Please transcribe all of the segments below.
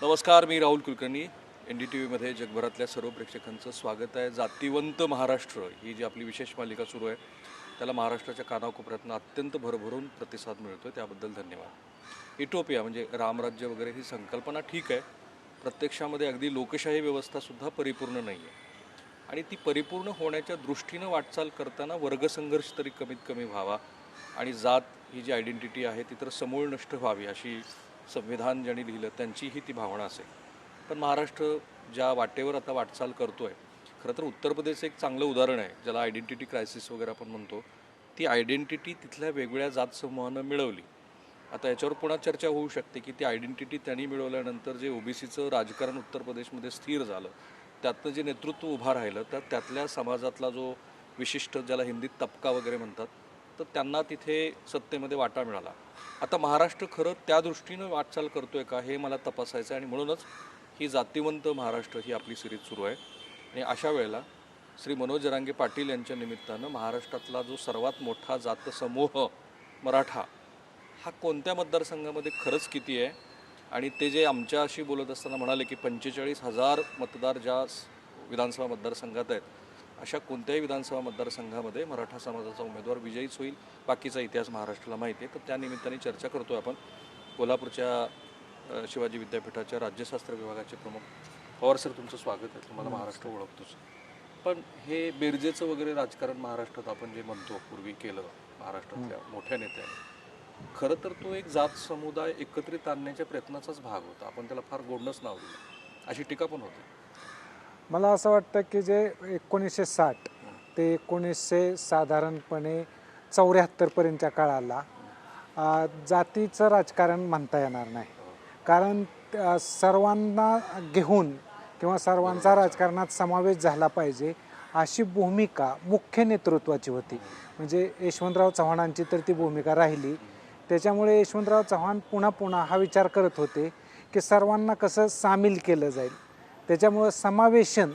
नमस्कार, मी राहुल कुलकर्णी. NDTVमध्ये जगभरातल्या सर्व प्रेक्षकांचं स्वागत आहे. जातिवंत महाराष्ट्र ही जी आपली विशेष मालिका सुरू आहे त्याला महाराष्ट्राच्या कानाकोपऱ्यातून अत्यंत भरभरून प्रतिसाद मिळतो आहे, त्याबद्दल धन्यवाद. इटोपिया म्हणजे रामराज्य वगैरे ही संकल्पना ठीक आहे, प्रत्यक्षामध्ये अगदी लोकशाही व्यवस्थासुद्धा परिपूर्ण नाही आहे आणि ती परिपूर्ण होण्याच्या दृष्टीनं वाटचाल करताना वर्गसंघर्ष तरी कमीत कमी व्हावा आणि जात ही जी आयडेंटिटी आहे ती तर समूळ नष्ट व्हावी अशी संविधान ज्यांनी लिहिलं त्यांचीही ती भावना असेल. पण महाराष्ट्र ज्या वाटेवर आता वाटचाल करतो आहे, खरं तर उत्तर प्रदेशचं एक चांगलं उदाहरण आहे, ज्याला आयडेंटिटी क्रायसिस वगैरे आपण म्हणतो. ती आयडेंटिटी तिथल्या वेगवेगळ्या जात समूहानं मिळवली. आता याच्यावर पुन्हा चर्चा होऊ शकते की ती आयडेंटिटी त्यांनी मिळवल्यानंतर जे OBCचं राजकारण उत्तर प्रदेशमध्ये स्थिर झालं, त्यातनं जे नेतृत्व उभं राहिलं, तर त्यातल्या समाजातला जो विशिष्ट, ज्याला हिंदीत तबका वगैरे म्हणतात, तर त्यांना तिथे सत्तेमध्ये वाटा मिळाला. आता महाराष्ट्र खरं त्या दृष्टीनं वाटचाल करतोय का हे मला तपासायचं आहे आणि म्हणूनच ही जातिवंत महाराष्ट्र ही आपली सिरीज सुरू आहे. आणि अशा वेळेला श्री मनोज जरांगे पाटील यांच्या निमित्तानं महाराष्ट्रातला जो सर्वात मोठा जातसमूह मराठा हा कोणत्या मतदारसंघामध्ये खरंच किती आहे आणि ते जे आमच्याशी बोलत असताना म्हणाले की 45,000 मतदार ज्या विधानसभा मतदारसंघात आहेत, अशा कोणत्याही विधानसभा मतदारसंघामध्ये मराठा समाजाचा उमेदवार विजयीच होईल, बाकीचा इतिहास महाराष्ट्राला माहिती आहे. तर त्या निमित्ताने चर्चा करतो आहे आपण. कोल्हापूरच्या शिवाजी विद्यापीठाच्या राज्यशास्त्र विभागाचे प्रमुख पवार सर, तुमचं स्वागत आहे. तुम्हाला महाराष्ट्र ओळखतोच, पण हे बेरजेचं वगैरे राजकारण महाराष्ट्रात आपण जे म्हणतो पूर्वी केलं महाराष्ट्रातल्या मोठ्या नेत्याने, खरं तर तो एक जात समुदाय एकत्रित आणण्याच्या प्रयत्नाचाच भाग होता. आपण त्याला फार गोडनच नाव दिलं, अशी टीका पण होती. मला असं वाटतं की जे 1960 ते 1900 साधारणपणे 74पर्यंतच्या काळाला जातीचं राजकारण म्हणता येणार नाही. कारण सर्वांना घेऊन किंवा सर्वांचा राजकारणात समावेश झाला पाहिजे अशी भूमिका मुख्य नेतृत्वाची होती. म्हणजे यशवंतराव चव्हाणांची तर ती भूमिका राहिली. त्याच्यामुळे यशवंतराव चव्हाण पुन्हा हा विचार करत होते की सर्वांना कसं सामील केलं जाईल. त्याच्यामुळं समावेशन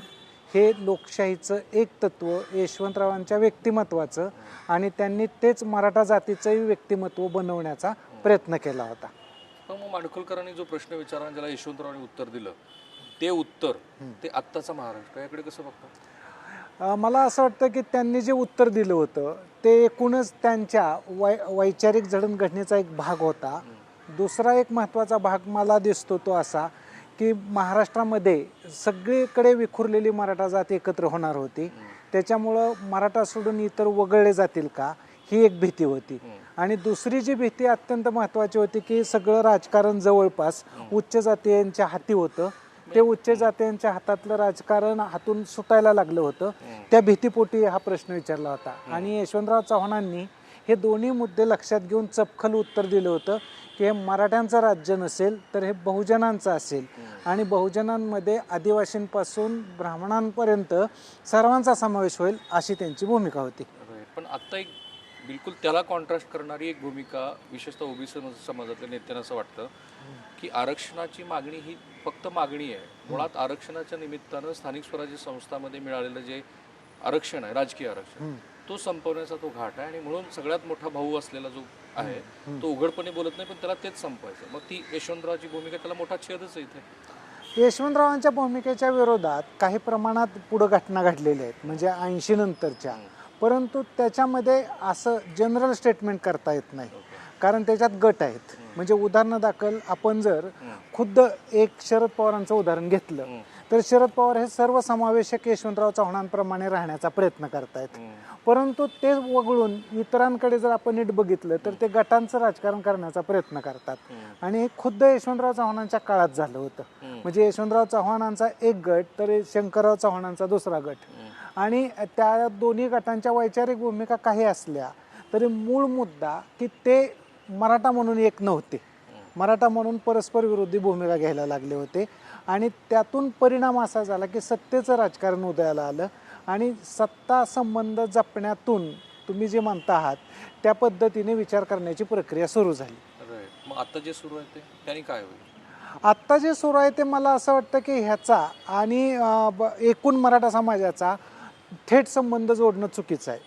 हे लोकशाहीचं एक तत्त्व यशवंतरावांच्या व्यक्तिमत्वाचं आणि त्यांनी तेच मराठा जातीचंही व्यक्तिमत्व बनवण्याचा प्रयत्न केला होता. मग माडखोलकरांनी जो प्रश्न विचारला ज्याला यशवंतरावांनी उत्तर दिलं, ते उत्तर ते आत्ताचा महाराष्ट्र याकडे कसं बघतात? मला असं वाटतं की त्यांनी जे उत्तर दिलं होतं ते एकूणच त्यांच्या वैचारिक जडणघडणीचा एक भाग होता. दुसरा एक महत्त्वाचा भाग मला दिसतो तो असा की महाराष्ट्रामध्ये सगळीकडे विखुरलेली मराठा जात एकत्र होणार होती. त्याच्यामुळं मराठा सोडून इतर वगळले जातील का ही एक भीती होती. आणि दुसरी जी भीती अत्यंत महत्त्वाची होती की सगळं राजकारण जवळपास उच्च जातीयांच्या हाती होतं. ते उच्च जातीयांच्या हातातलं राजकारण हातून सुटायला लागलं होतं. त्या भीतीपोटी हा प्रश्न विचारला होता. आणि यशवंतराव चव्हाणांनी हे दोन्ही मुद्दे लक्षात घेऊन चपखल उत्तर दिलं होतं की हे मराठ्यांचं राज्य नसेल तर हे बहुजनांचं असेल आणि बहुजनांमध्ये आदिवासींपासून ब्राह्मणांपर्यंत सर्वांचा समावेश होईल अशी त्यांची भूमिका होती. पण आत्ता एक बिलकुल त्याला कॉन्ट्रास्ट करणारी एक भूमिका विशेषतः OBC समाजातल्या नेत्यांना असं वाटतं की आरक्षणाची मागणी ही फक्त मागणी आहे. मुळात आरक्षणाच्या निमित्तानं स्थानिक स्वराज्य संस्थांमध्ये मिळालेलं जे आरक्षण आहे, राजकीय आरक्षण, तो संपवण्याचा तो घाट आहे. आणि म्हणून सगळ्यात मोठा भाऊ असलेला जो आहे तो उघडपणे बोलत नाही, पण त्याला तेच संपवायचं. मग ती यशवंतरावची भूमिका त्याला मोठा छेदच आहे इथे. यशवंतरावांच्या भूमिकेच्या विरोधात काही प्रमाणात पुढं घटना घडलेल्या आहेत, म्हणजे 80 नंतरच्या. परंतु त्याच्यामध्ये असं जनरल स्टेटमेंट करता येत नाही, कारण त्याच्यात गट आहेत. म्हणजे उदाहरणादाखल आपण जर खुद्द एक शरद पवारांचं उदाहरण घेतलं तर शरद पवार हे सर्वसमावेशक यशवंतराव चव्हाणांप्रमाणे राहण्याचा प्रयत्न करतायत. परंतु ते वगळून इतरांकडे जर आपण नीट बघितलं तर ते गटांचं राजकारण करण्याचा प्रयत्न करतात. आणि हे खुद्द यशवंतराव चव्हाणांच्या काळात झालं होतं. म्हणजे यशवंतराव चव्हाणांचा एक गट तर शंकरराव चव्हाणांचा दुसरा गट. आणि त्या दोन्ही गटांच्या वैचारिक भूमिका काही असल्या तरी मूळ मुद्दा की ते मराठा म्हणून एक नव्हते. मराठा म्हणून परस्पर विरोधी भूमिका घ्यायला लागले होते. आणि त्यातून परिणाम असा झाला की सत्तेचं राजकारण उदयाला आलं आणि सत्ता संबंध जपण्यातून तुम्ही जे म्हणता आहात त्या पद्धतीने विचार करण्याची प्रक्रिया सुरू झाली. मग आता जे सुरू आहे ते त्यांनी काय होईल? आत्ता जे सुरू आहे ते मला असं वाटतं की ह्याचा आणि एकूण मराठा समाजाचा थेट संबंध जोडणं चुकीचं आहे.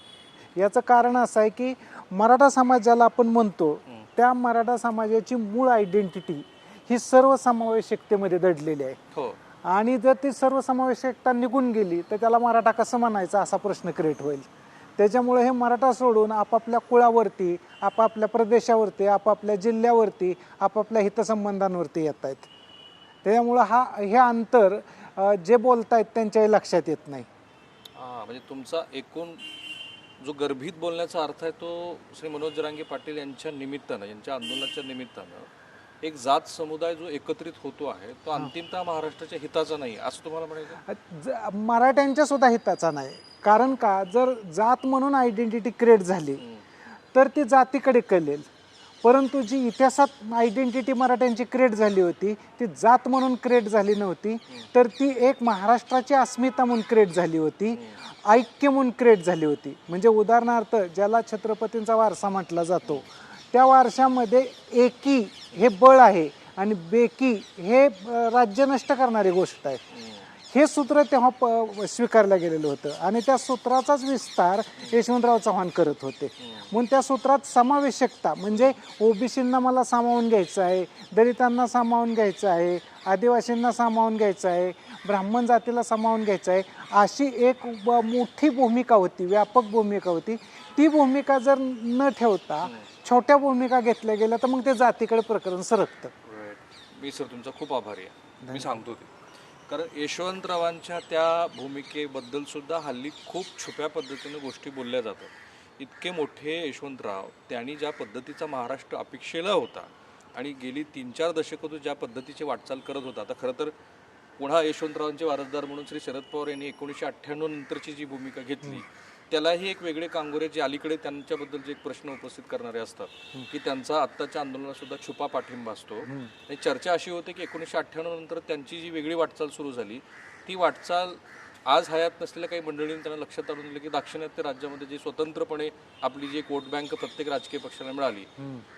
याचं कारण असं आहे की मराठा समाज ज्याला आपण म्हणतो त्या मराठा समाजाची मूळ आयडेंटिटी ही सर्वसमावेशकतेमध्ये दडलेली आहे. हो. आणि जर ती सर्वसमावेशकता निघून गेली तर त्याला मराठा कसं म्हणायचा असा प्रश्न क्रिएट होईल. त्याच्यामुळे हे मराठा सोडून आपापल्या कुळावरती, आपापल्या प्रदेशावरती, आपापल्या जिल्ह्यावरती, आपापल्या हितसंबंधांवरती येत आहेत. त्याच्यामुळं हे अंतर जे बोलतायत त्यांच्याही लक्षात येत नाही. म्हणजे तुमचा एकूण जो गर्भित बोलण्याचा अर्थ आहे तो श्री मनोज जरांगे पाटील यांच्या निमित्तानं, यांच्या आंदोलनाच्या निमित्तानं एक जात समुदाय जो एकत्रित होतो आहे तो अंतिमतः महाराष्ट्राच्या हिताचा नाही असं तुम्हाला म्हणायचं? मराठ्यांच्या सुद्धा हिताचा नाही. कारण का, जर जात म्हणून आयडेंटिटी क्रिएट झाली तर ती जातीकडे कळेल. परंतु जी इतिहासात आयडेंटिटी मराठ्यांची क्रिएट झाली होती ती जात म्हणून क्रिएट झाली नव्हती, तर ती एक महाराष्ट्राची अस्मिता म्हणून क्रिएट झाली होती, ऐक्य म्हणून क्रिएट झाली होती. म्हणजे उदाहरणार्थ ज्याला छत्रपतींचा वारसा म्हटला जातो त्या वारशामध्ये एकी हे बळ आहे आणि बेकी हे राज्य नष्ट करणारी गोष्ट आहे. हे सूत्र तेव्हा स्वीकारलं गेलेलं होतं आणि त्या सूत्राचाच विस्तार यशवंतराव चव्हाण करत होते. म्हणून त्या सूत्रात समावेशकता म्हणजे ओबीसींना मला सामावून घ्यायचं आहे, दलितांना सामावून घ्यायचं आहे, आदिवासींना सामावून घ्यायचं आहे, ब्राह्मण जातीला सामावून घ्यायचं आहे, अशी एक मोठी भूमिका होती, व्यापक भूमिका होती. ती भूमिका जर न ठेवता छोट्या भूमिका घेतल्या गेल्या तर मग ते जातीकडे प्रकरण सरकतं. मी सर तुमचा खूप आभारी आहे. मी सांगतो ते कारण यशवंतरावांच्या त्या भूमिकेबद्दल सुद्धा हल्ली खूप छुप्या पद्धतीने गोष्टी बोलल्या जातात. इतके मोठे यशवंतराव, त्यांनी ज्या पद्धतीचा महाराष्ट्र अपेक्षेला होता आणि गेली 3-4 दशकं ज्या पद्धतीची वाटचाल करत होता, आता खरं तर पुन्हा यशवंतरावांचे वारसदार म्हणून श्री शरद पवार यांनी 1998 नंतरची जी भूमिका घेतली त्यालाही एक वेगळे कांगोरे जे अलीकडे त्यांच्याबद्दल जे एक प्रश्न उपस्थित करणारे असतात की त्यांचा आत्ताच्या आंदोलनात सुद्धा छुपा पाठिंबा असतो. आणि चर्चा अशी होते की 1998 नंतर त्यांची जी वेगळी वाटचाल सुरू झाली ती वाटचाल आज हयात नसलेल्या काही मंडळींनी त्यांना लक्षात आणून दिलं की दाक्षिणात्य राज्यामध्ये जी स्वतंत्रपणे आपली जी वोट बँक प्रत्येक राजकीय पक्षाला मिळाली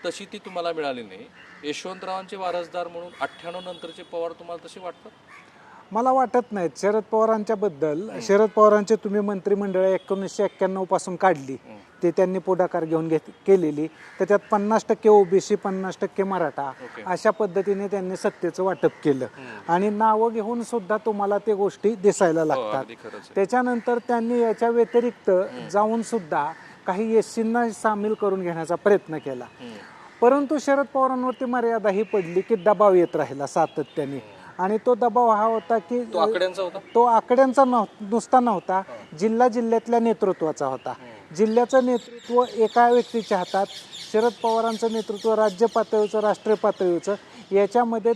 तशी ती तुम्हाला मिळाली नाही. यशवंतरावांचे वारसदार म्हणून 98 नंतरचे पवार तुम्हाला तसे वाटतात? मला वाटत नाहीत. शरद पवारांच्या बद्दल, शरद पवारांचे तुम्ही मंत्रिमंडळ 1991 पासून काढली, ते त्यांनी पुढाकार घेऊन केलेली, तर त्यात 50% ओबीसी 50% मराठा अशा पद्धतीने त्यांनी सत्तेचं वाटप केलं आणि नावं घेऊन सुद्धा तुम्हाला ते गोष्टी दिसायला लागतात. त्याच्यानंतर त्यांनी याच्या व्यतिरिक्त जाऊन सुद्धा काही एससींना सामील करून घेण्याचा प्रयत्न केला. परंतु शरद पवारांवरती मर्यादा ही पडली की दबाव येत राहिला सातत्याने. आणि तो दबाव हा होता की तो आकड्यांचा नुसता नव्हता, जिल्ह्यातल्या नेतृत्वाचा होता. जिल्ह्याचं नेतृत्व एका व्यक्तीच्या हातात, शरद पवारांचं नेतृत्व राज्य पातळीचं, राष्ट्रीय पातळीचं, याच्यामध्ये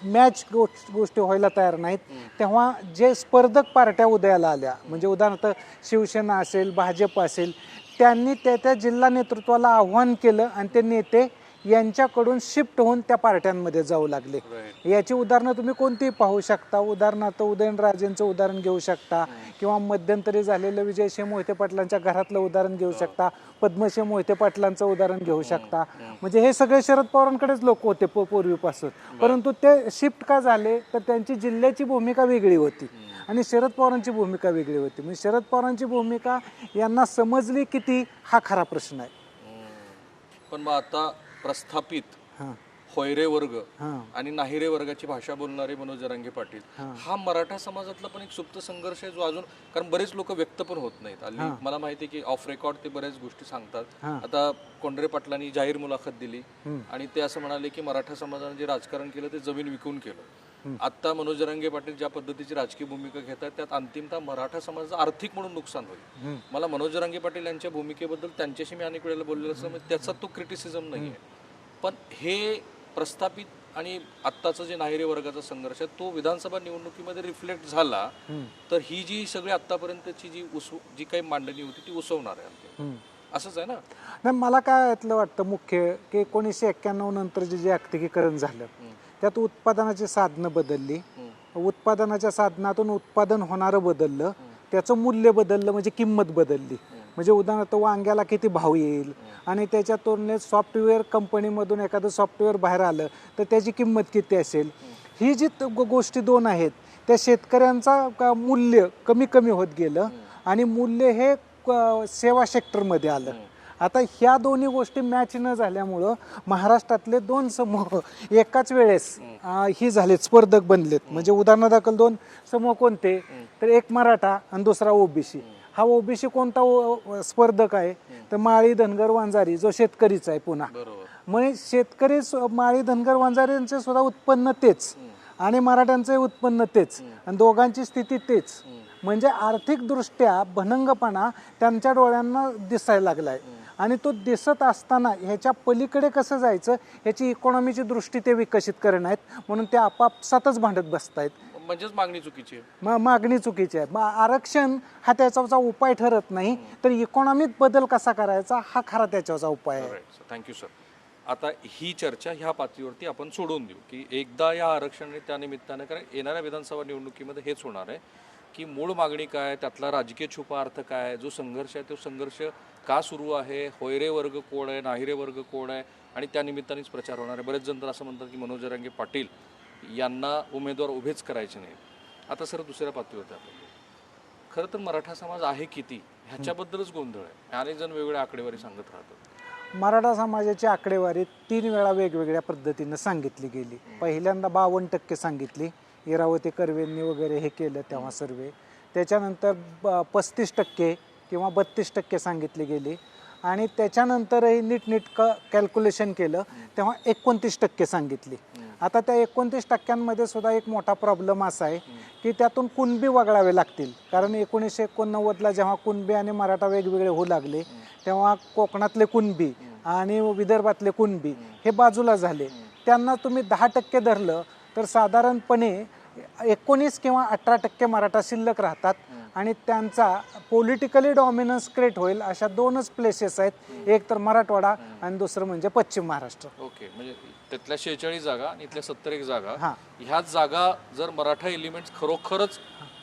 मॅच गोष्टी व्हायला तयार नाहीत. तेव्हा जे स्पर्धक पार्ट्या उदयाला आल्या, म्हणजे उदाहरणार्थ शिवसेना असेल, भाजप असेल, त्यांनी त्या जिल्हा नेतृत्वाला आव्हान केलं आणि ते नेते यांच्याकडून शिफ्ट होऊन त्या पार्ट्यांमध्ये जाऊ लागले. याची उदाहरणं तुम्ही कोणतीही पाहू शकता. उदाहरणार्थ उदयनराजेंचं उदाहरण घेऊ शकता किंवा मध्यंतरी झालेलं विजयसिंह मोहिते पाटलांच्या घरातलं उदाहरण घेऊ शकता, पद्मसिंह मोहिते पाटलांचं उदाहरण घेऊ शकता. म्हणजे हे सगळे शरद पवारांकडेच लोक होते पूर्वीपासून. परंतु ते शिफ्ट का झाले तर त्यांची जिल्ह्याची भूमिका वेगळी होती आणि शरद पवारांची भूमिका वेगळी होती. म्हणजे शरद पवारांची भूमिका यांना समजली किती हा खरा प्रश्न आहे. पण मग आता प्रस्थापित होयरे वर्ग आणि नाहिरे वर्गाची भाषा बोलणारे मनोज जरांगे पाटील हा मराठा समाजातला पण एक सुप्त संघर्ष आहे जो अजून, कारण बरेच लोक व्यक्त पण होत नाहीत. हल्ली मला माहिती आहे की ऑफ रेकॉर्ड ते बऱ्याच गोष्टी सांगतात. आता कोंढरे पाटलांनी जाहीर मुलाखत दिली आणि ते असं म्हणाले की मराठा समाजाने जे राजकारण केलं ते जमीन विकून केलं. आता मनोज जरांगे पाटील ज्या पद्धतीची राजकीय भूमिका घेतात त्यात अंतिमतः मराठा समाजाचं आर्थिक म्हणून नुकसान होईल. मला मनोज जरांगे पाटील यांच्या भूमिकेबद्दल त्यांच्याशी मी अनेक वेळेला बोललेलं असं, त्याचा तो क्रिटिसिझम नाही आहे. पण हे प्रस्थापित आणि आत्ताचं जे नाहिरे वर्गाचा संघर्ष आहे तो विधानसभा निवडणुकीमध्ये रिफ्लेक्ट झाला तर ही जी सगळी आत्तापर्यंतची जी काही मांडणी होती ती उसवणार आहे. असंच आहे ना? नाही, मला काय यातलं वाटतं मुख्य की 1991 नंतर जे जागतिकीकरण झालं त्यात उत्पादनाची साधनं बदलली, उत्पादनाच्या साधनातून उत्पादन होणारं बदललं, त्याचं मूल्य बदललं, म्हणजे किंमत बदलली. म्हणजे उदाहरणार्थ वांग्याला किती भाव येईल आणि त्याच्या तुलनेत सॉफ्टवेअर कंपनीमधून एखादं सॉफ्टवेअर बाहेर आलं तर त्याची किंमत किती असेल. ही जी गोष्टी दोन आहेत त्या शेतकऱ्यांचा मूल्य कमी कमी होत गेलं आणि मूल्य हे सेवा सेक्टरमध्ये आलं आता ह्या दोन्ही गोष्टी मॅच न झाल्यामुळं महाराष्ट्रातले दोन समूह एकाच वेळेस ही झालेत, स्पर्धक बनलेत. म्हणजे उदाहरणादाखल दोन समूह कोणते, तर एक मराठा आणि दुसरा ओबीसी. हा ओबीसी कोणता स्पर्धक आहे, तर माळी, धनगर, वंजारी, जो शेतकरीचा आहे पुन्हा. मग शेतकरी माळी, धनगर, वंजारींचे सुद्धा उत्पन्न तेच आणि मराठ्यांचे उत्पन्न तेच आणि दोघांची स्थिती तेच. म्हणजे आर्थिकदृष्ट्या भनंगपणा त्यांच्या डोळ्यांना दिसायला लागलाय. आणि तो दिसत असताना ह्याच्या पलीकडे कसं जायचं ह्याची इकॉनॉमीची दृष्टी ते विकसित करणार आहेत, म्हणून ते आपापसातच भांडत बसतायत. म्हणजेच मागणी चुकीची आहे. मागणी चुकीची आहे. आरक्षण हा त्याचा उपाय ठरत नाही, तर इकॉनॉमिक बदल कसा करायचा हा खरा त्याच्याचा उपाय आहे. Thank you sir. आता ही चर्चा ह्या पातळीवरती आपण सोडून देऊ की एकदा या आरक्षण त्या निमित्तानं, कारण येणाऱ्या विधानसभा निवडणुकीमध्ये हेच होणार आहे की मूळ मागणी काय, त्यातला राजकीय छुपा अर्थ काय, जो संघर्ष आहे तो संघर्ष का सुरू आहे, होयरे वर्ग कोण आहे, नाहिरे वर्ग कोण आहे, आणि त्या निमित्तानेच प्रचार होणार आहे. बरेच जण तर असं म्हणतात की मनोज जरांगे पाटील यांना उमेदवार उभेच करायचे नाहीत. आता सर दुसऱ्या पातळीवरती आपण खरं तर मराठा समाज आहे किती ह्याच्याबद्दलच गोंधळ आहे. अनेक जण वेगवेगळ्या आकडेवारी सांगत राहतात. मराठा समाजाची आकडेवारी 3 वेळा वेगवेगळ्या पद्धतीनं सांगितली गेली. पहिल्यांदा 52% सांगितली, इरावती कर्वेंनी वगैरे हे केलं तेव्हा सर्वे. त्याच्यानंतर 35% किंवा 32% सांगितली गेली आणि त्याच्यानंतरही नीटनेटकं कॅल्क्युलेशन केलं तेव्हा 29% सांगितली. आता त्या 29% सुद्धा एक मोठा प्रॉब्लेम असा आहे की त्यातून कुणबी वगळावे लागतील. कारण 1989ला जेव्हा कुणबी आणि मराठा वेगवेगळे होऊ लागले तेव्हा कोकणातले कुणबी आणि विदर्भातले कुणबी हे बाजूला झाले. त्यांना तुम्ही 10% धरलं तर साधारणपणे 19 किंवा 18% मराठा शिल्लक राहतात आणि त्यांचा पॉलिटिकली डॉमिनन्स क्रिएट होईल. अशा 2च प्लेसेस आहेत, एक तर मराठवाडा आणि दुसरं म्हणजे पश्चिम महाराष्ट्र. ओके, म्हणजे त्यातल्या 46 जागा आणि इथल्या 71 जागा, ह्याच जागा जर मराठा एलिमेंट खरोखरच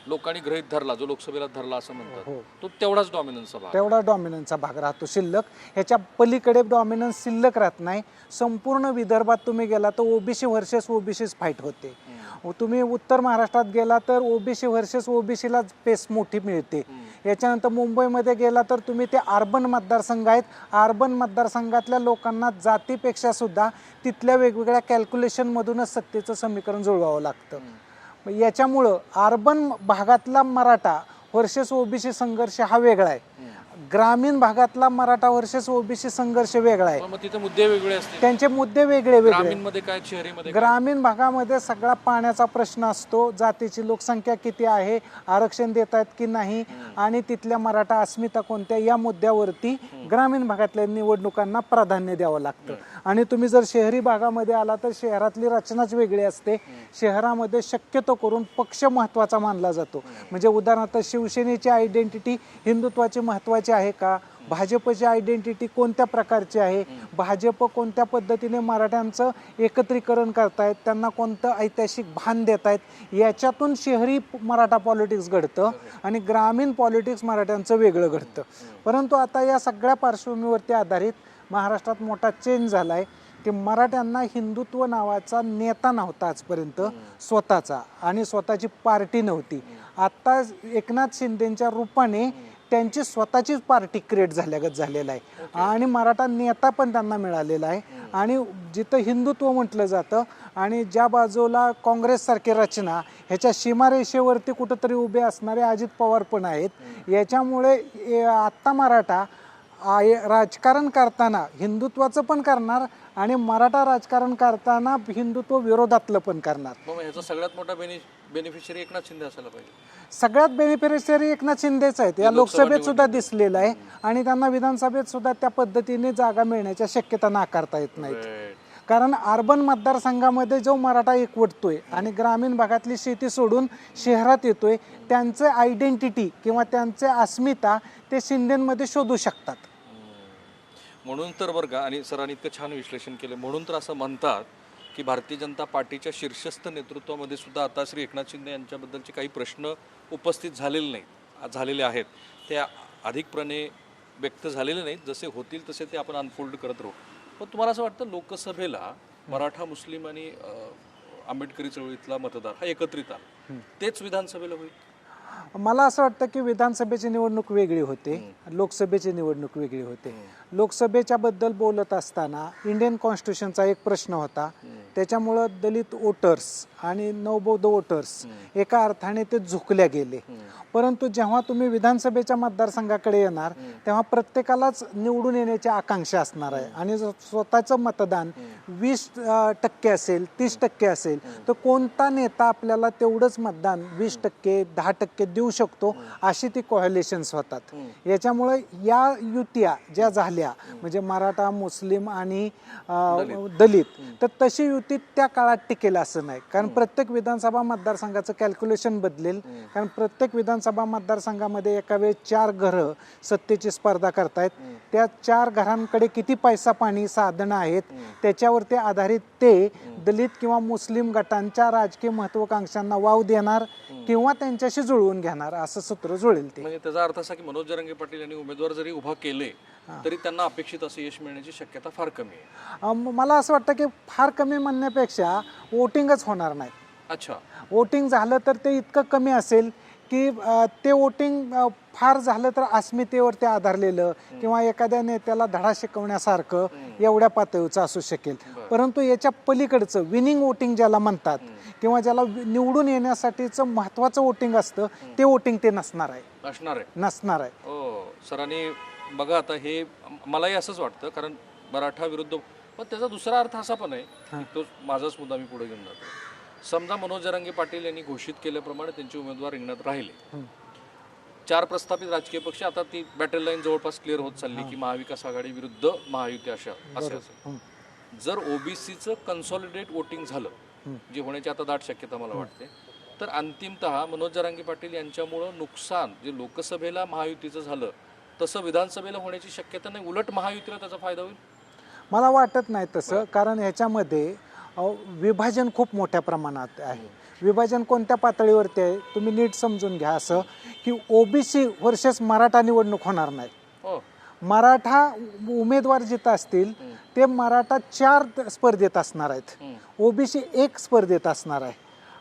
लोकांनी गृहीत धरला, जो लोकसभेला धरला असं म्हणतात, तो तेवढाच डॉमिनन्सचा भाग राहतो शिल्लक. ह्याच्या पलीकडे डॉमिनन्स शिल्लक राहत नाही. संपूर्ण विदर्भात तुम्ही गेला तर ओबीसी व्हर्सेस ओबीसीच फाईट होते. तुम्ही उत्तर महाराष्ट्रात गेला तर ओबीसी व्हर्सेस ओबीसीला पेस मोठी मिळते. याच्यानंतर मुंबईमध्ये गेला तर तुम्ही ते अर्बन मतदारसंघ आहेत, अर्बन मतदारसंघातल्या लोकांना जातीपेक्षा सुद्धा तिथल्या वेगवेगळ्या कॅल्क्युलेशनमधूनच सत्तेचं समीकरण जुळवावं लागतं. याच्यामुळं अर्बन भागातला मराठा व्हर्सेस ओबीसी संघर्ष हा वेगळा आहे, ग्रामीण भागातला मराठा व्हर्सेस ओबीसी संघर्ष वेगळा आहे. मग तिथे मुद्दे वेगळे असतील, त्यांचे मुद्दे वेगळे ग्रामीणमध्ये काय, शहरीमध्ये ग्रामीण भागामध्ये सगळा पाण्याचा प्रश्न असतो, जातीची लोकसंख्या किती आहे, आरक्षण देत आहेत की नाही आणि तिथल्या मराठा अस्मिता कोणत्या, या मुद्द्यावरती ग्रामीण भागातल्या निवडणुकांना प्राधान्य द्यावं लागतं. आणि तुम्ही जर शहरी भागामध्ये आला तर शहरातली रचनाच वेगळी असते. शहरामध्ये शक्यतो करून पक्ष महत्त्वाचा मानला जातो. म्हणजे उदाहरणार्थ शिवसेनेची आयडेंटिटी हिंदुत्वाची महत्त्वाची आहे का, भाजपची आयडेंटिटी कोणत्या प्रकारची आहे, भाजप कोणत्या पद्धतीने मराठ्यांचं एकत्रीकरण करतायत, त्यांना कोणतं ऐतिहासिक भान देत आहेत, याच्यातून शहरी मराठा पॉलिटिक्स घडतं आणि ग्रामीण पॉलिटिक्स मराठ्यांचं वेगळं घडतं. परंतु आता या सगळ्या पार्श्वभूमीवरती आधारित महाराष्ट्रात मोठा चेंज झाला आहे की मराठ्यांना हिंदुत्व नावाचा नेता नव्हता आजपर्यंत स्वतःचा, आणि स्वतःची पार्टी नव्हती. आत्ता एकनाथ शिंदेच्या रूपाने त्यांची स्वतःचीच पार्टी क्रिएट झालेला आहे आणि मराठा नेता पण त्यांना मिळालेला आहे. आणि जिथं हिंदुत्व म्हटलं जातं आणि ज्या बाजूला काँग्रेससारखी रचना, ह्याच्या सीमारेषेवरती कुठंतरी उभे असणारे अजित पवार पण आहेत. याच्यामुळे आत्ता मराठा राजकारण करताना हिंदुत्वाचं पण करणार आणि मराठा राजकारण करताना हिंदुत्व विरोधातलं पण करणार. ह्याचा सगळ्यात मोठा बेनिफिशियरी एकनाथ शिंदे असायला पाहिजे. सगळ्यात बेनिफिशियरी एकनाथ शिंदेच आहेत. या लोकसभेत सुद्धा दिसलेलं आहे आणि त्यांना विधानसभेत सुद्धा त्या पद्धतीने जागा मिळण्याच्या शक्यता नाकारता येत नाहीत. कारण अर्बन मतदारसंघामध्ये जो मराठा एकवटतोय आणि ग्रामीण भागातली शेती सोडून शहरात येतोय, त्यांचं आयडेंटिटी किंवा त्यांचे अस्मिता ते शिंदेमध्ये शोधू शकतात. म्हणून तर बरं का, आणि सरांनी इतकं छान विश्लेषण केलं, म्हणून तर असं म्हणतात की भारतीय जनता पार्टीच्या शीर्षस्थ नेतृत्वामध्ये सुद्धा आता श्री एकनाथ शिंदे यांच्याबद्दलचे काही प्रश्न उपस्थित झालेले आहेत. ते अधिकपणे व्यक्त झालेले नाहीत, जसे होतील तसे ते आपण अनफोल्ड करत राहू. पण तुम्हाला असं वाटतं लोकसभेला मराठा, मुस्लिम आणि आंबेडकरी चळवळीतला मतदार हा एकत्रित आला, तेच विधानसभेला होईल? मला असं वाटतं की विधानसभेची निवडणूक वेगळी होते, लोकसभेची निवडणूक वेगळी होते. लोकसभेच्या बद्दल बोलत असताना इंडियन कॉन्स्टिट्यूशनचा एक प्रश्न होता. त्याच्यामुळं दलित वोटर्स आणि नवबौद्ध वोटर्स एका अर्थाने ते झुकल्या गेले. परंतु जेव्हा तुम्ही विधानसभेच्या मतदारसंघाकडे येणार तेव्हा प्रत्येकालाच निवडून येण्याची आकांक्षा असणार आहे आणि स्वतःचं मतदान 20% असेल, 30% असेल, तर कोणता नेता आपल्याला तेवढंच मतदान 20%, 10% देऊ शकतो, अशी ती कोहॅलिशन्स होतात. याच्यामुळे या युत्या ज्या झाल्या म्हणजे मराठा, मुस्लिम आणि दलित, तर तशी युती त्या काळात टिकेल असं नाही. कारण प्रत्येक विधानसभा मतदारसंघाचं कॅल्क्युलेशन बदलेल. कारण प्रत्येक विधानसभा मतदारसंघामध्ये एका वेळेस 4 घरं सत्तेची स्पर्धा करतायत. त्या 4 घरांकडे किती पैसा पाणी साधनं आहेत त्याच्यावरती आधारित ते दलित किंवा मुस्लिम गटांच्या राजकीय महत्वाकांक्षांना वाव देणार किंवा त्यांच्याशी जुळवून घेणार असं सूत्र जुळेल ते. म्हणजे त्याचा अर्थ असा की मनोज जरांगे पाटील यांनी उमेदवार जरी उभा केले तरी त्यांना अपेक्षित असं यश मिळण्याची शक्यता फार कमी आहे. मला असं वाटतं की फार कमी म्हणण्यापेक्षा वोटिंगच होणार नाही. अच्छा, वोटिंग झालं तर ते इतकं कमी असेल की ते वोटिंग फार झालं तर अस्मितेवरती आधारलेलं किंवा एखाद्या नेत्याला धडा शिकवण्यासारखं एवढ्या पातळीचं असू शकेल. परंतु याच्या पलीकडचं विनिंग वोटिंग ज्याला म्हणतात किंवा ज्याला निवडून येण्यासाठीचं महत्त्वाचं वोटिंग असतं ते वोटिंग ते नसणार आहे. सरांनी बघा आता हे मलाही असंच वाटतं, कारण मराठा विरुद्ध, पण त्याचा दुसरा अर्थ असा पण आहे की तो माझाच मुद्दा मी पुढे घेऊन जातो. समजा मनोज जरांगे पाटील यांनी घोषित केल्याप्रमाणे त्यांचे उमेदवार रिंगणात राहिले, 4 प्रस्थापित राजकीय पक्ष, आता ती बॅटल लाईन जवळपास क्लिअर होत चालली की महाविकास आघाडी विरुद्ध महायुती असेल. जर ओबीसीचं कन्सॉलिडेट वोटिंग झालं, जे होण्याची आता दाट शक्यता मला वाटते, तर अंतिमतः मनोज जरांगे पाटील यांच्यामुळं नुकसान जे लोकसभेला महायुतीचं झालं तसं विधानसभेला होण्याची शक्यता नाही, उलट महायुतीला त्याचा फायदा होईल. मला वाटत नाही तसं, कारण ह्याच्यामध्ये विभाजन खूप मोठ्या प्रमाणात आहे. विभाजन कोणत्या पातळीवरती आहे तुम्ही नीट समजून घ्या. असं की ओबीसी वर्सेस मराठा निवडणूक होणार नाही. मराठा उमेदवार जिथं असतील ते मराठा 4 स्पर्धेत असणार आहेत, ओबीसी 1 स्पर्धेत असणार आहे.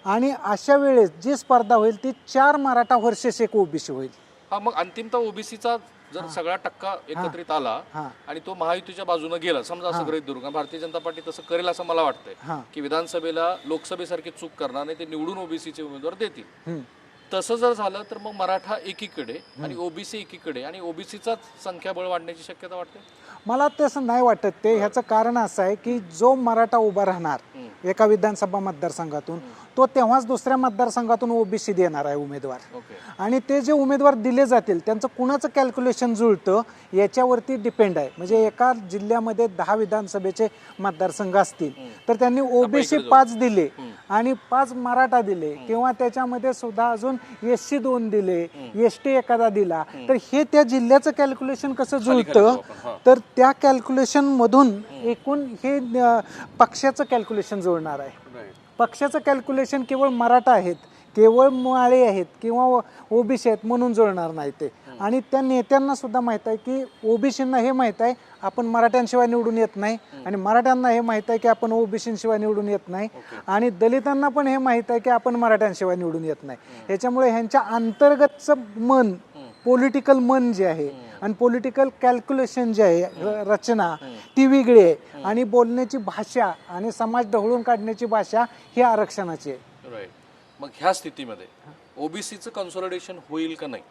आणि अशा वेळेस जी स्पर्धा होईल ती 4 मराठा वर्सेस 1 ओबीसी होईल. मग अंतिमतः ओबीसीचा जर सगळा टक्का एकत्रित आला आणि तो महायुतीच्या बाजूने गेला, समजा असं गृहीत धरू, भारतीय जनता पार्टी तसं करेल असं मला वाटतंय की विधानसभेला लोकसभेसारखी चूक करणार नाही, ते निवडून ओबीसीचे उमेदवार देतील. तसं जर झालं तर मग मराठा एकीकडे आणि ओबीसी एकीकडे आणि ओबीसीचा संख्याबळ वाढण्याची शक्यता वाटते. मला तसं नाही वाटत ते. ह्याचं कारण असं आहे की जो मराठा उभा राहणार एका विधानसभा मतदारसंघातून तो तेव्हाच दुसऱ्या मतदारसंघातून ओबीसी देणार आहे उमेदवार. आणि ते जे उमेदवार दिले जातील त्यांचं कुणाचं कॅल्क्युलेशन जुळतं याच्यावरती डिपेंड आहे. म्हणजे एका जिल्ह्यामध्ये 10 विधानसभेचे मतदारसंघ असतील तर त्यांनी ओबीसी 5 दिले आणि 5 मराठा दिले किंवा त्याच्यामध्ये सुद्धा अजून एससी 2 दिले, एसटी एखादा दिला, तर हे त्या जिल्ह्याचं कॅल्क्युलेशन कसं जुळतं, तर त्या कॅल्क्युलेशन मधून एकूण हे पक्षाचं कॅल्क्युलेशन जुळणार आहे. पक्षाचं कॅल्क्युलेशन केवळ मराठा आहेत, केवळ माळे आहेत किंवा ओबीसी आहेत म्हणून जुळणार नाही ते. आणि त्या नेत्यांना सुद्धा माहीत आहे की ओबीसींना हे माहीत आहे आपण मराठ्यांशिवाय निवडून येत नाही, आणि मराठ्यांना हे माहीत आहे की आपण ओबीसींशिवाय निवडून येत नाही, आणि दलितांना पण हे माहीत आहे की आपण मराठ्यांशिवाय निवडून येत नाही. ह्याच्यामुळे ह्यांच्या अंतर्गतचं मन, पॉलिटिकल मन जे आहे आणि पॉलिटिकल कॅल्क्युलेशन जे आहे, रचना ती वेगळी आहे, आणि बोलण्याची भाषा आणि समाज ढवळून काढण्याची भाषा ही आरक्षणाची आहे. मग ह्या स्थितीमध्ये ओबीसीचं कन्सॉलिडेशन होईल का नाही?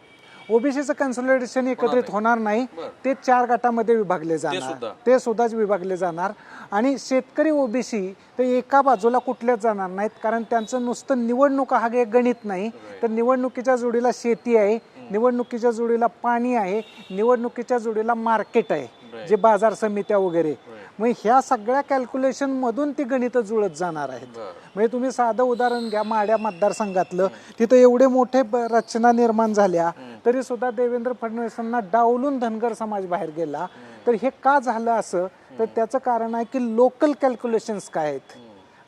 ओबीसीचं कन्सॉलिडेशन एकत्रित होणार नाही. ते 4 गटामध्ये विभागले जाणार, ते सुद्धाच विभागले जाणार. आणि शेतकरी ओबीसी तर एका बाजूला कुठल्याच जाणार नाहीत, कारण त्यांचं नुसतं निवडणुका हा एक गणित नाही, तर निवडणुकीच्या जोडीला शेती आहे, निवडणुकीच्या जोडीला पाणी आहे, निवडणुकीच्या जोडीला मार्केट आहे, जे बाजार समित्या वगैरे. मग ह्या सगळ्या कॅल्क्युलेशन मधून ती गणितं जुळत जाणार आहेत. म्हणजे तुम्ही साधं उदाहरण घ्या, माढ्या मतदारसंघातलं, तिथं एवढे मोठे रचना निर्माण झाल्या तरी सुद्धा देवेंद्र फडणवीसांना डावलून धनगर समाज बाहेर गेला. तर हे का झालं असं, तर त्याचं कारण आहे की लोकल कॅल्क्युलेशन्स काय आहेत,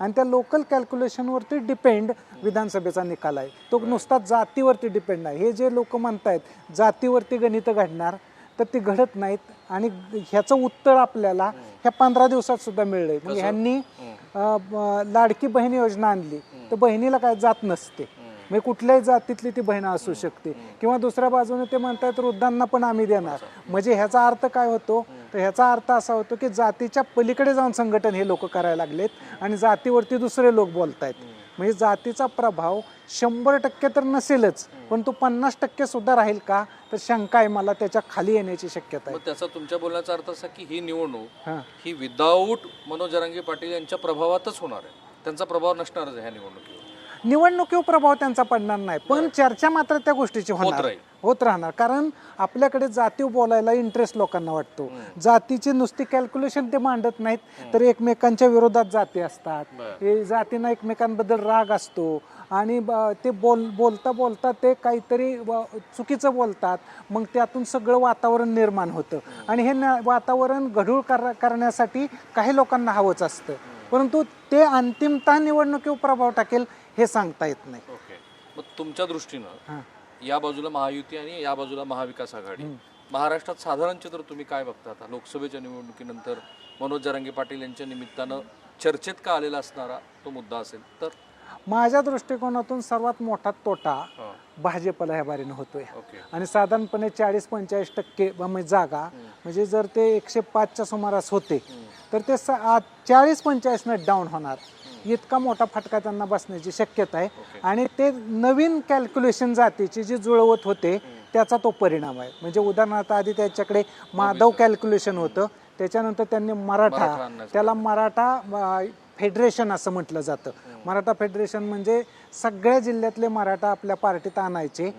आणि त्या लोकल कॅल्क्युलेशनवरती डिपेंड विधानसभेचा निकाल आहे. तो नुसता जातीवरती डिपेंड नाही. हे जे लोक म्हणतायत जातीवरती गणितं घडणार, तर ती घडत नाहीत. आणि ह्याचं उत्तर आपल्याला ह्या 15 दिवसात सुद्धा मिळलंय. म्हणजे ह्यांनी लाडकी बहीण योजना आणली, तर बहिणीला काय जात नसते, म्हणजे कुठल्याही जातीतली ती बहीण असू शकते. किंवा दुसऱ्या बाजूने ते म्हणतात वृद्धांना पण आम्ही देणार. म्हणजे ह्याचा अर्थ काय होतो, तर ह्याचा अर्थ असा होतो की जातीच्या पलीकडे जाऊन संघटन हे लोक करायला लागलेत आणि जातीवरती दुसरे लोक बोलतायत. म्हणजे जातीचा प्रभाव 100% तर नसेलच, पण तो 50% सुद्धा राहील का, तर शंका आहे मला, त्याच्या खाली येण्याची शक्यता आहे. मग त्याचा तुमच्या बोलण्याचा अर्थ असा की ही निवडणूक हां. ही विदाऊट मनोज जरांगे पाटील यांच्या प्रभावातच होणार आहे, त्यांचा प्रभाव नसणारच आहे ह्या निवडणुकीवर. निवडणुकीवर प्रभाव त्यांचा पडणार नाही, पण चर्चा मात्र त्या गोष्टीची राहील. होत राहणार. कारण आपल्याकडे जातीव बोलायला इंटरेस्ट लोकांना वाटतो. जातीची नुसती कॅल्क्युलेशन ते मांडत नाहीत, तर एकमेकांच्या विरोधात जाती असतात. हे जातींना एकमेकांबद्दल राग असतो आणि ते बोलता बोलता ते काहीतरी चुकीचं बोलतात. मग त्यातून सगळं वातावरण निर्माण होतं आणि हे वातावरण गढूळ करण्यासाठी काही लोकांना हवंच असतं, परंतु ते अंतिमतः निवडणुकीवर प्रभाव टाकेल हे सांगता येत नाही. ओके, मग तुमच्या दृष्टीनं या बाजूला महायुती आणि या बाजूला महाविकास आघाडी, महाराष्ट्रात साधारण चित्र तुम्ही काय बघता? आता लोकसभेच्या निवडणुकीनंतर मनोज जरांगे पाटील यांच्या निमित्तानं चर्चेत का आलेला असणारा तो मुद्दा असेल तर? माझ्या दृष्टिकोनातून सर्वात मोठा तोटा भाजपला ह्या बारीनं होतोय. आणि साधारणपणे 40-45% म्हणजे जागा, म्हणजे जर ते 105च्या सुमारास होते तर ते 40-45 डाऊन होणार. इतका मोठा फटका त्यांना बसण्याची शक्यता आहे. आणि ते नवीन कॅल्क्युलेशन जातीची जी जुळवत होते त्याचा तो परिणाम आहे. म्हणजे उदाहरणार्थ आधी त्याच्याकडे माधव कॅल्क्युलेशन होतं, त्याच्यानंतर त्यांनी मराठा, त्याला मराठा फेडरेशन असं म्हटलं जातं. मराठा फेडरेशन म्हणजे सगळ्या जिल्ह्यातले मराठा आपल्या पार्टीत आणायचे,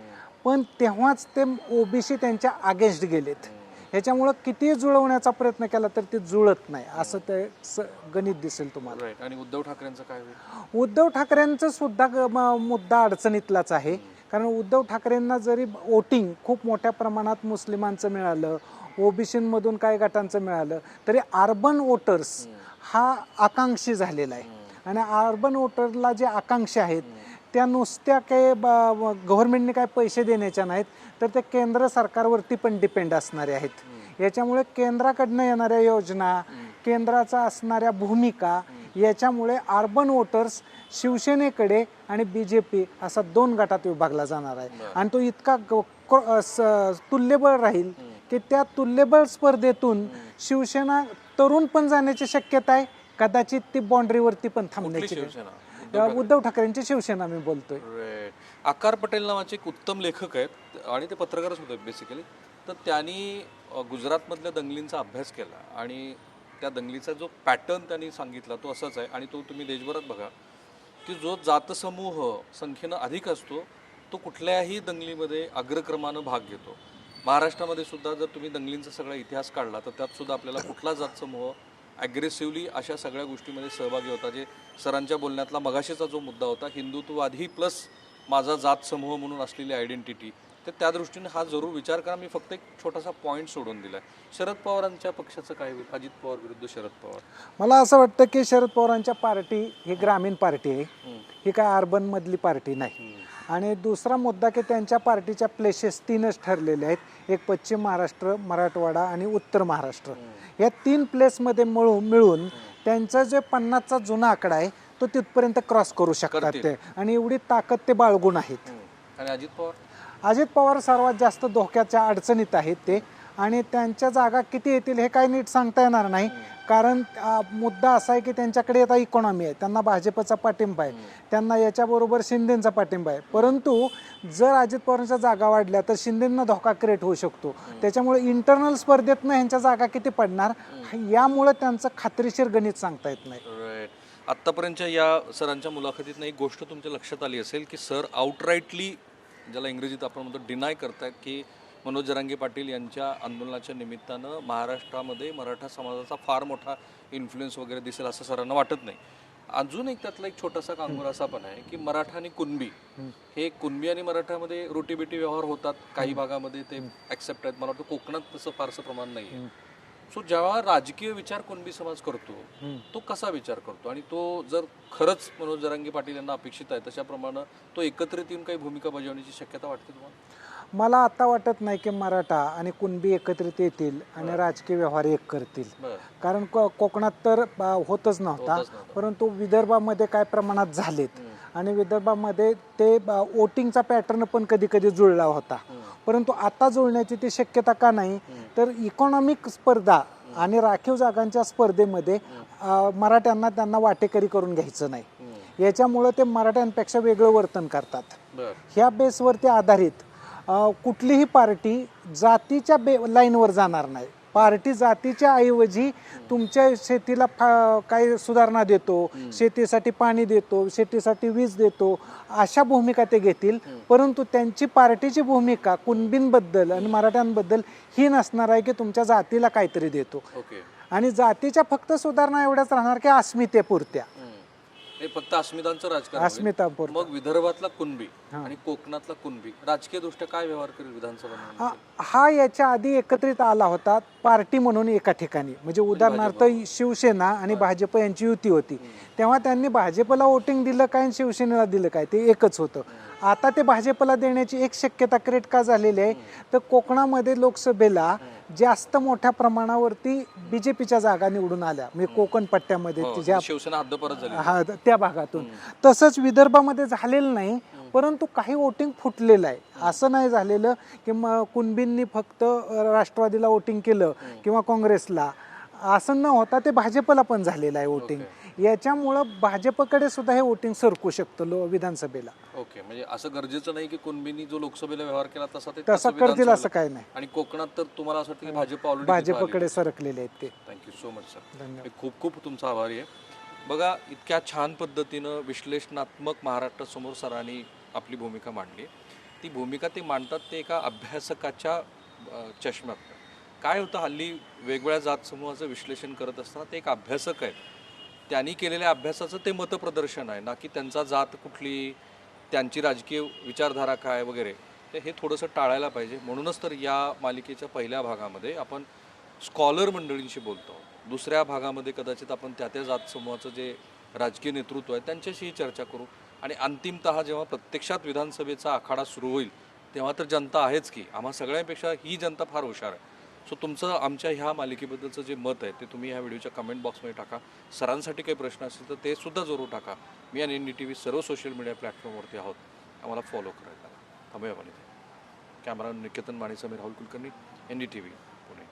पण तेव्हाच ते ओबीसी त्यांच्या अगेन्स्ट गेलेत. ह्याच्यामुळं किती जुळवण्याचा प्रयत्न केला तर ते जुळत नाही, असं ते गणित दिसेल तुम्हाला. आणि उद्धव ठाकरेंचं काय होईल? उद्धव ठाकरेंचं सुद्धा मुद्दा अडचणीतलाच आहे. कारण उद्धव ठाकरेंना जरी वोटिंग खूप मोठ्या प्रमाणात मुस्लिमांचं मिळालं, ओबीसीमधून काही गटांचं मिळालं, तरी अर्बन वोटर्स हा आकांक्षी झालेला आहे. आणि अर्बन वोटरला जे आकांक्षी आहेत त्या नुसत्या काही गव्हर्नमेंटने काय पैसे देण्याच्या नाहीत, तर ते केंद्र सरकारवरती पण डिपेंड असणारे आहेत. याच्यामुळे केंद्राकडनं येणाऱ्या योजना, केंद्राचा असणाऱ्या भूमिका, याच्यामुळे अर्बन वोटर्स शिवसेनेकडे आणि BJP असा 2 गटात विभागला जाणार आहे. आणि तो इतका तुल्यबळ राहील की त्या तुल्यबळ स्पर्धेतून शिवसेना तरुण पण जाण्याची शक्यता आहे. कदाचित ती बाउंड्रीवरती पण थांबण्याची. उद्धव ठाकरेंची शिवसेना मी बोलतोय. आकार पटेल नावाचे एक उत्तम लेखक आहेत आणि ते पत्रकारच होते बेसिकली. तर त्यांनी गुजरातमधल्या दंगलींचा अभ्यास केला आणि त्या दंगलीचा जो पॅटर्न त्यांनी सांगितला तो असाच आहे. आणि तो तुम्ही देशभरात बघा की जो जातसमूह संख्येनं अधिक असतो तो कुठल्याही दंगलीमध्ये अग्रक्रमानं भाग घेतो. महाराष्ट्रामध्ये सुद्धा जर तुम्ही दंगलींचा सगळा इतिहास काढला तर त्यात सुद्धा आपल्याला कुठला जातसमूह ॲग्रेसिव्हली अशा सगळ्या गोष्टीमध्ये सहभागी होता. जे सरांच्या बोलण्यातला मगाशीचा जो मुद्दा होता, हिंदुत्ववादी प्लस माझा जात समूह म्हणून असलेली आयडेंटिटी, तर त्या दृष्टीने हा जरूर विचार करा. मी फक्त एक छोटासा पॉईंट सोडून दिला आहे. शरद पवारांच्या पक्षाचं काय होईल? अजित पवार विरुद्ध शरद पवार. मला असं वाटतं की शरद पवारांच्या पार्टी ही ग्रामीण पार्टी आहे, ही काय अर्बनमधली पार्टी नाही. आणि दुसरा मुद्दा की त्यांच्या पार्टीच्या प्लेसेस 3च ठरलेले आहेत. एक पश्चिम महाराष्ट्र, मराठवाडा आणि उत्तर महाराष्ट्र. या 3 प्लेसमध्ये मिळून त्यांचा जे 50चा जुना आकडा आहे तो तिथपर्यंत क्रॉस करू शकतात ते. आणि एवढी ताकद ते बाळगून आहेत. आणि अजित पवार सर्वात जास्त धोक्याच्या अडचणीत आहेत ते. आणि त्यांच्या जागा किती येतील हे काही नीट सांगता येणार नाही. कारण मुद्दा असा आहे की त्यांच्याकडे आता इकॉनॉमी आहे, त्यांना भाजपचा पाठिंबा आहे, त्यांना याच्याबरोबर शिंदेचा पाठिंबा आहे. परंतु जर अजित पवारांच्या जागा वाढल्या तर शिंदेंना धोका क्रिएट होऊ शकतो. त्याच्यामुळे इंटरनल स्पर्धेतनं ह्यांच्या जागा किती पडणार यामुळे त्यांचं खात्रीशीर गणित सांगता येत नाही. आत्तापर्यंतच्या या सरांच्या मुलाखतीतनं एक गोष्ट तुमच्या लक्षात आली असेल की सर आउटराईटली, ज्याला इंग्रजीत आपण म्हणतो डिनाय करतायत, की मनोज जरांगे पाटील यांच्या आंदोलनाच्या निमित्तानं महाराष्ट्रामध्ये मराठा समाजाचा फार मोठा इन्फ्लुएन्स वगैरे दिसेल असं सरांना वाटत नाही. अजून एक त्यातला एक छोटासा कांगोर असा पण आहे की मराठा आणि कुणबी, हे कुणबी आणि मराठामध्ये रोटीबिटी व्यवहार होतात. काही भागामध्ये ते ॲक्सेप्ट आहेत. मला वाटतं कोकणात तसं फारसं प्रमाण नाही आहे. सो जेव्हा राजकीय विचार कुणबी समाज करतो तो कसा विचार करतो, आणि तो जर खरंच मनोज जरांगे पाटील यांना अपेक्षित आहे तशाप्रमाणे तो एकत्रित येऊन काही भूमिका बजावण्याची शक्यता वाटते तुम्हाला? मला आता वाटत नाही की मराठा आणि कुणबी एकत्रित येतील आणि राजकीय व्यवहार एक करतील. कारण कोकणात तर होतच नव्हता, परंतु विदर्भामध्ये काय प्रमाणात झालेत. आणि विदर्भामध्ये ते वोटिंगचा पॅटर्न पण कधी कधी जुळला होता. परंतु आता जुळण्याची ती शक्यता का नाही, तर इकॉनॉमिक स्पर्धा आणि राखीव जागांच्या स्पर्धेमध्ये मराठ्यांना त्यांना वाटेकरी करून घ्यायचं नाही. याच्यामुळं ते मराठ्यांपेक्षा वेगळं वर्तन करतात. ह्या बेसवरती आधारित कुठलीही पार्टी जातीच्या लाईनवर जाणार नाही. पार्टी जातीच्या ऐवजी तुमच्या शेतीला काही सुधारणा देतो, शेतीसाठी पाणी देतो, शेतीसाठी वीज देतो, अशा भूमिका ते घेतील. परंतु त्यांची पार्टीची भूमिका कुणबींबद्दल आणि मराठ्यांबद्दल ही नसणार आहे की तुमच्या जातीला काहीतरी देतो. आणि जातीच्या फक्त सुधारणा एवढ्याच राहणार की अस्मितेपुरत्या. हे फक्त अस्मितांचं राजकारण. अस्मितापुरतं. मग विदर्भातला कुणबी आणि कोकणातला कुणबी राजकीय दृष्ट्या काय व्यवहार करेल विधानसभा? हा याच्या आधी एकत्रित आला होता पार्टी म्हणून एका ठिकाणी. म्हणजे उदाहरणार्थ शिवसेना आणि भाजप यांची युती होती, तेव्हा त्यांनी भाजपला वोटिंग दिलं काय आणि शिवसेनेला दिलं काय, ते एकच होतं. आता ते भाजपला देण्याची एक शक्यता क्रिएट का झालेली आहे, तर कोकणामध्ये लोकसभेला जास्त मोठ्या प्रमाणावरती बीजेपीच्या जागा निवडून आल्या. म्हणजे कोकण पट्ट्यामध्ये शिवसेना हद्दपरत झाली हा त्या भागातून. तसंच विदर्भामध्ये झालेलं नाही, परंतु काही वोटिंग फुटलेलं आहे. असं नाही झालेलं की कुणबींनी फक्त राष्ट्रवादीला वोटिंग केलं किंवा काँग्रेसला, असं न होता ते भाजपला पण झालेलं आहे वोटिंग. याच्यामुळं भाजपकडे सुद्धा हे वोटिंग सरकू शकतं विधानसभेला. ओके, म्हणजे असं गरजेचं नाही की कुणबींनी जो लोकसभेला व्यवहार केला तसा करतील असं काय नाही. आणि कोकणात तर तुम्हाला असं वाटतं की भाजप ऑलरेडी भाजपकडे सरकलेले आहेत ते. Thank you so much sir. मी खूप खूप तुमचा आभारी आहे. बघा, इतक्या छान पद्धतीनं विश्लेषणात्मक महाराष्ट्रासमोर सरांनी आपली भूमिका मांडली. ती भूमिका ते मांडतात ते एका अभ्यासकाच्या चष्म्यात. काय होतं, हल्ली वेगवेगळ्या जात समूहाचं विश्लेषण करत असताना ते एक अभ्यासक आहेत, त्यांनी केलेल्या अभ्यासाचं ते मतप्रदर्शन आहे, ना की त्यांचा जात कुठली, त्यांची राजकीय विचारधारा काय वगैरे. तर हे थोडंसं टाळायला पाहिजे. म्हणूनच तर या मालिकेच्या पहिल्या भागामध्ये आपण स्कॉलर मंडळींशी बोलतो. दुसऱ्या भागामध्ये कदाचित आपण त्या जात समूहाचं जे राजकीय नेतृत्व आहे त्यांच्याशीही चर्चा करू. आणि अंतिमतः जेव्हा प्रत्यक्षात विधानसभेचा आखाडा सुरू होईल तेव्हा तर जनता आहेच की, आम्हा सगळ्यांपेक्षा ही जनता फार हुशार आहे. सो तुमचं आमच्या ह्या मालिकेबद्दलचं जे मत आहे ते तुम्ही ह्या व्हिडिओच्या कमेंट बॉक्समध्ये टाका. सरांसाठी काही प्रश्न असतील तर ते सुद्धा जरूर टाका. मी आणि NDTV सर्व सोशल मीडिया प्लॅटफॉर्मवरती आहोत, आम्हाला फॉलो करायला. थांबूया आपण इथे. कॅमेरा निकेतन मानेचा मी राहुल कुलकर्णी, NDTV पुणे.